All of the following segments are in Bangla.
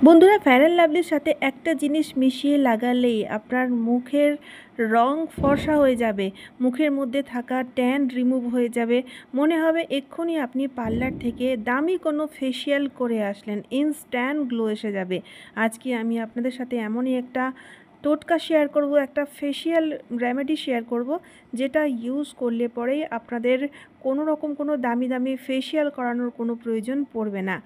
বন্ধুরা, ফেয়ার অ্যান্ড লাভলির সাথে একটা জিনিস মিশিয়ে লাগালেই আপনার মুখের রং ফর্সা হয়ে যাবে, মুখের মধ্যে থাকা ট্যান রিমুভ হয়ে যাবে। মনে হবে এক্ষুনি আপনি পার্লার থেকে দামি কোনো ফেসিয়াল করে আসলেন, ইনস্ট্যান্ট গ্লো এসে যাবে। আজকে আমি আপনাদের সাথে এমনই একটা টোটকা শেয়ার করব, একটা ফেসিয়াল রেমেডি শেয়ার করব, যেটা ইউজ করলে পরেই আপনাদের কোনো রকম কোনো দামি দামি ফেসিয়াল করানোর কোনো প্রয়োজন পড়বে না।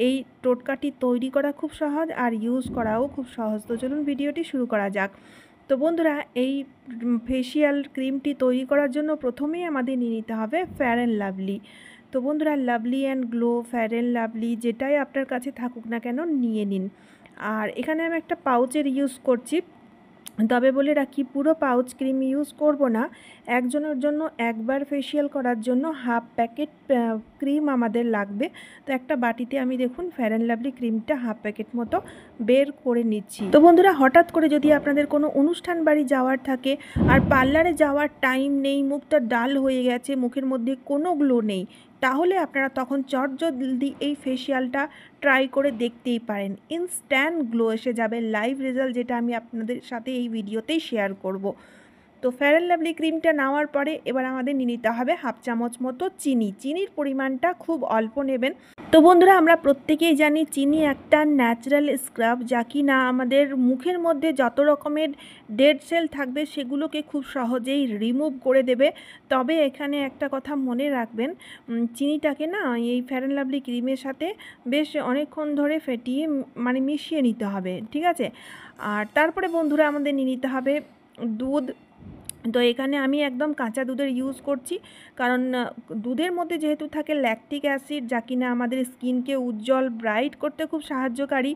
এই টোটকাটি তৈরি করা খুব সহজ আর ইউজ করাও খুব সহজ। তো চলুন ভিডিওটি শুরু করা যাক। তো বন্ধুরা, এই ফেসিয়াল ক্রিমটি তৈরি করার জন্য প্রথমেই আমাদের নিয়ে নিতে হবে ফেয়ার অ্যান্ড লাভলি। তো বন্ধুরা, lovely and glow, fair and lovely যেটাই আপনার কাছে থাকুক না কেন নিয়ে নিন। আর এখানে আমি একটা পাউচের ইউজ করছি, তবে বলে রাখি পুরো পাউচ ক্রিম ইউজ করব না। একজনের জন্য একবার ফেসিয়াল করার জন্য হাফ প্যাকেট ক্রিম আমাদের লাগবে। তো একটা বাটিতে আমি দেখুন ফেয়ার অ্যান্ড লাভলি ক্রিমটা হাফ প্যাকেট মতো বের করে নিচ্ছি। তো বন্ধুরা, হঠাৎ করে যদি আপনাদের কোনো অনুষ্ঠান বাড়ি যাওয়ার থাকে আর পার্লারে যাওয়ার টাইম নেই, মুখটা ডাল হয়ে গেছে, মুখের মধ্যে কোনো গ্লো নেই, তাহলে আপনারা তখন চটজলদি এই ফেসিয়ালটা ট্রাই করে দেখতেই পারেন। ইনস্ট্যান্ট গ্লো এসে যাবে, লাইভ রেজাল্ট, যেটা আমি আপনাদের সাথে এই ভিডিওতেই শেয়ার করব। তো ফেয়ার অ্যান্ড লাভলি ক্রিমটা নেওয়ার পরে এবার আমাদের নিয়ে নিতে হবে হাফ চামচ মতো চিনি। চিনির পরিমাণটা খুব অল্প নেবেন। তো বন্ধুরা, আমরা প্রত্যেকেই জানি চিনি একটা ন্যাচারাল স্ক্রাব, যা কি না আমাদের মুখের মধ্যে যত রকমের ডেড সেল থাকবে সেগুলোকে খুব সহজেই রিমুভ করে দেবে। তবে এখানে একটা কথা মনে রাখবেন, চিনিটাকে না এই ফেয়ার অ্যান্ড লাভলি ক্রিমের সাথে বেশ অনেকক্ষণ ধরে ফেটিয়ে মিশিয়ে নিতে হবে, ঠিক আছে। আর তারপরে বন্ধুরা আমাদের নিয়ে নিতে হবে দুধ। তো এখানে আমি একদম কাঁচা দুধের ইউজ করছি, কারণ দুধের মধ্যে যেহেতু থাকে ল্যাকটিক অ্যাসিড, যা কিনা আমাদের স্কিনকে উজ্জ্বল ব্রাইট করতে খুব সাহায্যকারী।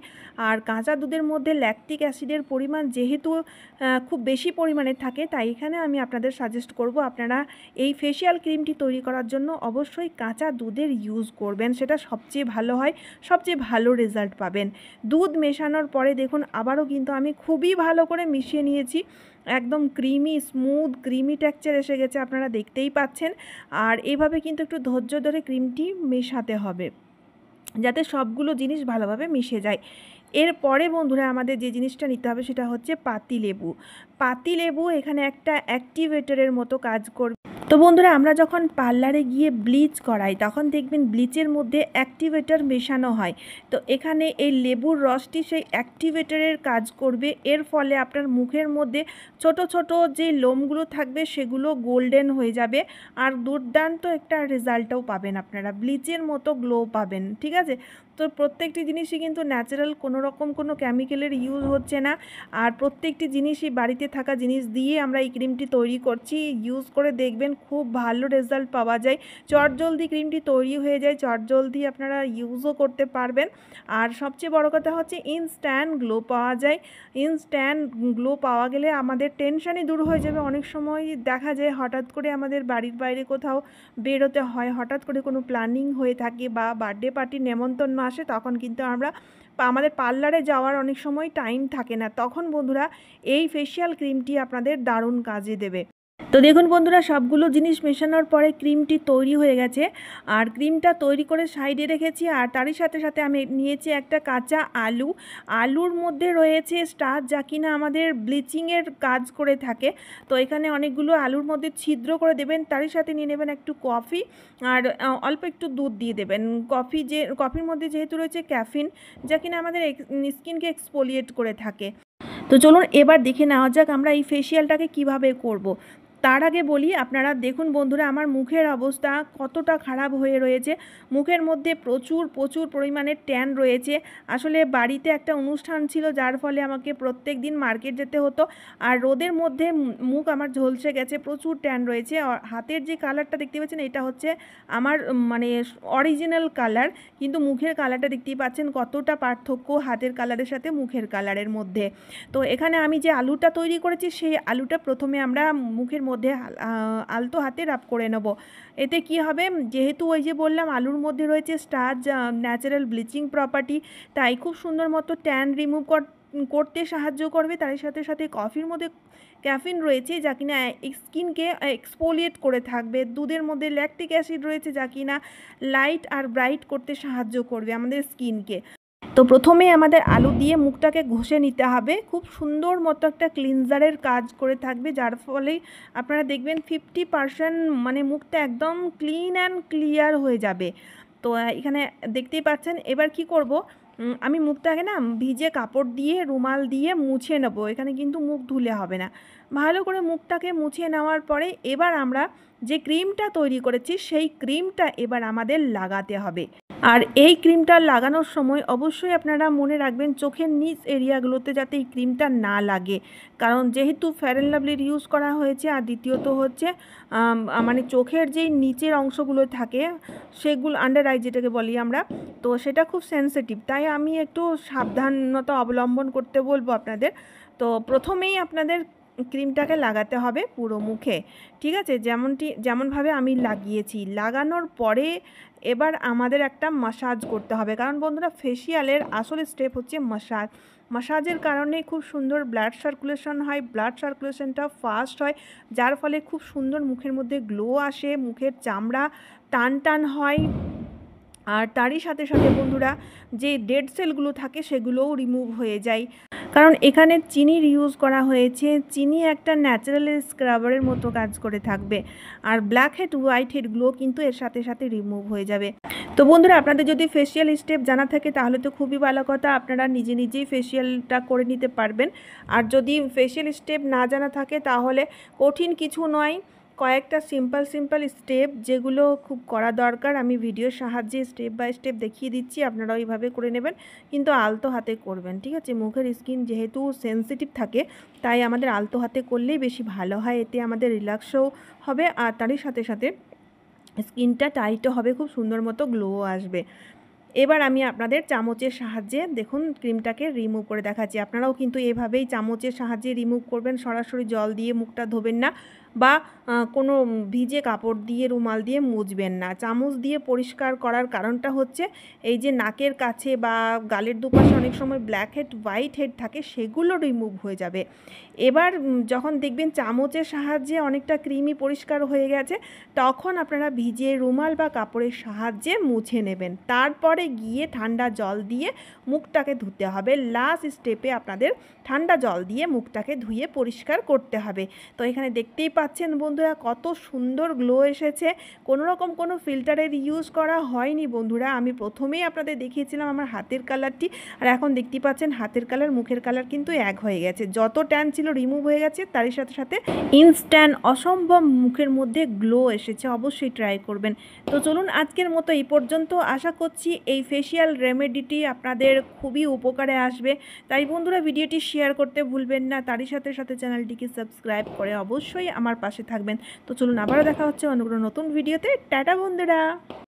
আর কাঁচা দুধের মধ্যে ল্যাকটিক অ্যাসিডের পরিমাণ যেহেতু খুব বেশি পরিমাণে থাকে, তাই এখানে আমি আপনাদের সাজেস্ট করব আপনারা এই ফেসিয়াল ক্রিমটি তৈরি করার জন্য অবশ্যই কাঁচা দুধের ইউজ করবেন, সেটা সবচেয়ে ভালো হয়, সবচেয়ে ভালো রেজাল্ট পাবেন। দুধ মেশানোর পরে দেখুন আবারও কিন্তু আমি খুবই ভালো করে মিশিয়ে নিয়েছি, একদম ক্রিমি স্মুথ ক্রিমি টেক্সচার এসে গেছে, আপনারা দেখতেই পাচ্ছেন। আর এভাবে কিন্তু একটু ধৈর্য ধরে ক্রিমটি মেশাতে হবে, যাতে সবগুলো জিনিস ভালোভাবে মিশে যায়। এরপরে বন্ধুরা আমাদের যে জিনিসটা নিতে হবে সেটা হচ্ছে পাতিলেবু। পাতিলেবু এখানে একটা অ্যাক্টিভেটরের মতো কাজ করবে। তো বন্ধুরা, আমরা যখন পার্লারে গিয়ে ব্লিচ করাই তখন দেখবেন ব্লিচের মধ্যে অ্যাক্টিভেটর মেশানো হয়। তো এখানে এই লেবুর রসটি সেই অ্যাক্টিভেটরের কাজ করবে। এর ফলে আপনার মুখের মধ্যে ছোট ছোট যে লোমগুলো থাকবে সেগুলো গোল্ডেন হয়ে যাবে, আর দুর্দান্ত একটা রেজাল্টও পাবেন, আপনারা ব্লিচের মতো গ্লো পাবেন, ঠিক আছে। তো প্রত্যেকটি জিনিসই কিন্তু ন্যাচারাল, কোনো রকম কোনো কেমিক্যালের ইউজ হচ্ছে না। আর প্রত্যেকটি জিনিসই বাড়িতে থাকা জিনিস দিয়ে আমরা এই ক্রিমটি তৈরি করছি। ইউজ করে দেখবেন খুব ভালো রেজাল্ট পাওয়া যায়, চটজলদি ক্রিমটি তৈরি হয়ে যায়, চটজলদি আপনারা ইউজও করতে পারবেন। আর সবচেয়ে বড় কথা হচ্ছে ইনস্ট্যান্ট গ্লো পাওয়া যায়। ইনস্ট্যান্ট গ্লো পাওয়া গেলে আমাদের টেনশনই দূর হয়ে যাবে। অনেক সময় দেখা যায় হঠাৎ করে আমাদের বাড়ির বাইরে কোথাও বেরোতে হয়, হঠাৎ করে কোনো প্ল্যানিং হয়ে থাকে বা বার্থডে পার্টির নেমন্তন্ন আসে, তখন কিন্তু আমাদের পার্লারে যাওয়ার অনেক সময় টাইম থাকে না। তখন বন্ধুরা এই ফেসিয়াল ক্রিমটি আপনাদের দারুণ কাজে দেবে। তো দেখুন বন্ধুরা, সবগুলো জিনিস মেশানোর পরে ক্রিমটি তৈরি হয়ে গেছে। আর ক্রিমটা তৈরি করে সাইডে রেখেছি, আর তারই সাথে সাথে আমি নিয়েছি একটা কাঁচা আলু। আলুর মধ্যে রয়েছে স্টার্চ, যা কিনা আমাদের ব্লিচিংয়ের কাজ করে থাকে। তো এখানে অনেকগুলো আলুর মধ্যে ছিদ্র করে দেবেন, তারই সাথে নিয়ে নেবেন একটু কফি, আর অল্প একটু দুধ দিয়ে দেবেন। কফির মধ্যে যেহেতু রয়েছে ক্যাফিন, যা কিনা আমাদের স্কিনকে এক্সফোলিয়েট করে থাকে। তো চলুন এবার দেখে নেওয়া যাক আমরা এই ফেসিয়ালটাকে কিভাবে করব। তার আগে বলি, আপনারা দেখুন বন্ধুরা আমার মুখের অবস্থা কতটা খারাপ হয়ে রয়েছে। মুখের মধ্যে প্রচুর প্রচুর পরিমাণে ট্যান রয়েছে। আসলে বাড়িতে একটা অনুষ্ঠান ছিল, যার ফলে আমাকে প্রত্যেক দিন মার্কেট যেতে হতো, আর রোদের মধ্যে মুখ আমার ঝলসে গেছে, প্রচুর ট্যান রয়েছে। হাতের যে কালারটা দেখতে পাচ্ছেন এটা হচ্ছে আমার অরিজিনাল কালার, কিন্তু মুখের কালারটা দেখতেই পাচ্ছেন কতটা পার্থক্য হাতের কালারের সাথে মুখের কালারের মধ্যে। তো এখানে আমি যে আলুটা তৈরি করেছি সেই আলুটা প্রথমে আমরা মুখের মধ্যে আলতো হাতে রাব করে নেব। এতে কি হবে, যেহেতু ওই যে বললাম আলুর মধ্যে রয়েছে স্টার্চ, ন্যাচারাল ব্লিচিং প্রপার্টি, তাই খুব সুন্দর মতো ট্যান রিমুভ করতে সাহায্য করবে। তার সাথে সাথে কফির মধ্যে ক্যাফিন রয়েছে, যা কিনা স্কিনকে এক্সফোলিয়েট করে থাকবে। দুধের মধ্যে ল্যাকটিক অ্যাসিড রয়েছে, যা কিনা লাইট আর ব্রাইট করতে সাহায্য করবে আমাদের স্কিনকে। তো প্রথমেই আমাদের আলু দিয়ে মুখটাকে ঘষে নিতে হবে, খুব সুন্দর মতো একটা ক্লিনজারের কাজ করে থাকবে, যার ফলে আপনারা দেখবেন 50% মানে মুখটা একদম ক্লিন অ্যান্ড ক্লিয়ার হয়ে যাবে। তো এখানে দেখতেই পাচ্ছেন। এবার কি করব, আমি মুখটাকে না ভিজে কাপড় দিয়ে রুমাল দিয়ে মুছে নেব। এখানে কিন্তু মুখ ধুলে হবে না। ভালো করে মুখটাকে মুছে নেওয়ার পরে এবার আমরা যে ক্রিমটা তৈরি করেছি সেই ক্রিমটা এবার আমাদের লাগাতে হবে। আর এই ক্রিমটা লাগানোর সময় অবশ্যই আপনারা মনে রাখবেন চোখের নিচ এরিয়াগুলোতে যাতে এই ক্রিমটা না লাগে, কারণ যেহেতু ফেয়ার অ্যান্ড লাভলির ইউজ করা হয়েছে। আর দ্বিতীয়ত হচ্ছে মানে চোখের যেই নিচের অংশগুলো থাকে সেগুলো আন্ডার আই যেটাকে বলি আমরা, তো সেটা খুব সেন্সিটিভ, তাই আমি একটু সাবধানতা অবলম্বন করতে বলবো আপনাদের। তো প্রথমেই আপনাদের ক্রিমটাকে লাগাতে হবে পুরো মুখে, ঠিক আছে, যেমনভাবে আমি লাগিয়েছি। লাগানোর পরে এবার আমাদের একটা মাসাজ করতে হবে, কারণ বন্ধুরা ফেসিয়ালের আসল স্টেপ হচ্ছে মাসাজ। মাসাজের কারণে খুব সুন্দর ব্লাড সার্কুলেশন হয়, ব্লাড সার্কুলেশনটা ফাস্ট হয়, যার ফলে খুব সুন্দর মুখের মধ্যে গ্লো আসে, মুখের চামড়া টান টান হয়। আর তারই সাথে সাথে বন্ধুরা যে ডেড সেলগুলো থাকে সেগুলোও রিমুভ হয়ে যায়, কারণ এখানে চিনির ইউজ করা হয়েছে। চিনি একটা ন্যাচারাল স্ক্রাবারের মতো কাজ করে থাকবে, আর ব্ল্যাক হেড হোয়াইট হেডগুলো কিন্তু এর সাথে সাথে রিমুভ হয়ে যাবে। তো বন্ধুরা আপনাদের যদি ফেসিয়াল স্টেপ জানা থাকে তাহলে তো খুবই ভালো কথা, আপনারা নিজে নিজেই ফেসিয়ালটা করে নিতে পারবেন। আর যদি ফেসিয়াল স্টেপ না জানা থাকে তাহলে কঠিন কিছু নয়, কয়েকটা সিম্পল স্টেপ যেগুলো খুব করা দরকার আমি ভিডিওর সাহায্যে স্টেপ বাই স্টেপ দেখিয়ে দিচ্ছি, আপনারা ওইভাবে করে নেবেন, কিন্তু আলতো হাতে করবেন, ঠিক আছে। মুখের স্কিন যেহেতু সেন্সিটিভ থাকে তাই আমাদের আলতো হাতে করলেই বেশি ভালো হয়, এতে আমাদের রিল্যাক্সও হবে আর তারই সাথে সাথে স্কিনটা টাইটও হবে, খুব সুন্দর মতো গ্লোও আসবে। এবার আমি আপনাদের চামচের সাহায্যে দেখুন ক্রিমটাকে রিমুভ করে দেখাচ্ছি। আপনারাও কিন্তু এভাবেই চামচের সাহায্যে রিমুভ করবেন, সরাসরি জল দিয়ে মুখটা ধোবেন না বা কোনো ভিজে কাপড় দিয়ে রুমাল দিয়ে মুছবেন না। চামচ দিয়ে পরিষ্কার করার কারণটা হচ্ছে এই যে নাকের কাছে বা গালের দুপাশে অনেক সময় ব্ল্যাক হেড হোয়াইট হেড থাকে সেগুলো রিমুভ হয়ে যাবে। এবার যখন দেখবেন চামচের সাহায্যে অনেকটা ক্রিমই পরিষ্কার হয়ে গেছে তখন আপনারা ভিজে রুমাল বা কাপড়ের সাহায্যে মুছে নেবেন, তারপরে গিয়ে ঠান্ডা জল দিয়ে মুখটাকে ধুতে হবে। লাস্ট স্টেপে আপনাদের ঠান্ডা জল দিয়ে মুখটাকে ধুয়ে পরিষ্কার করতে হবে। তো এখানে দেখতেই পাচ্ছেন বন্ধুরা কত সুন্দর গ্লো এসেছে, কোনো রকম কোনো ফিল্টারের ইউজ করা হয়নি বন্ধুরা। আমি প্রথমেই আপনাদের দেখিয়েছিলাম আমার হাতের কালারটি, আর এখন দেখতেই পাচ্ছেন হাতের কালার মুখের কালার কিন্তু এক হয়ে গেছে, যত ট্যান ছিল রিমুভ হয়ে গেছে, তারই সাথে সাথে ইনস্ট্যান্ট অসম্ভব মুখের মধ্যে গ্লো এসেছে। অবশ্যই ট্রাই করবেন। তো চলুন আজকের মতো এই পর্যন্ত। আশা করছি এই ফেসিয়াল রেমেডিটি আপনাদের খুবই উপকারে আসবে, তাই বন্ধুরা ভিডিওটি শেয়ার করতে ভুলবেন না, তারই সাথে সাথে চ্যানেলটিকে সাবস্ক্রাইব করে অবশ্যই আমার পাশে থাকবেন। তো চলুন আবারও দেখা হচ্ছে অন্য কোনো নতুন ভিডিওতে। টাটা বন্ধুরা।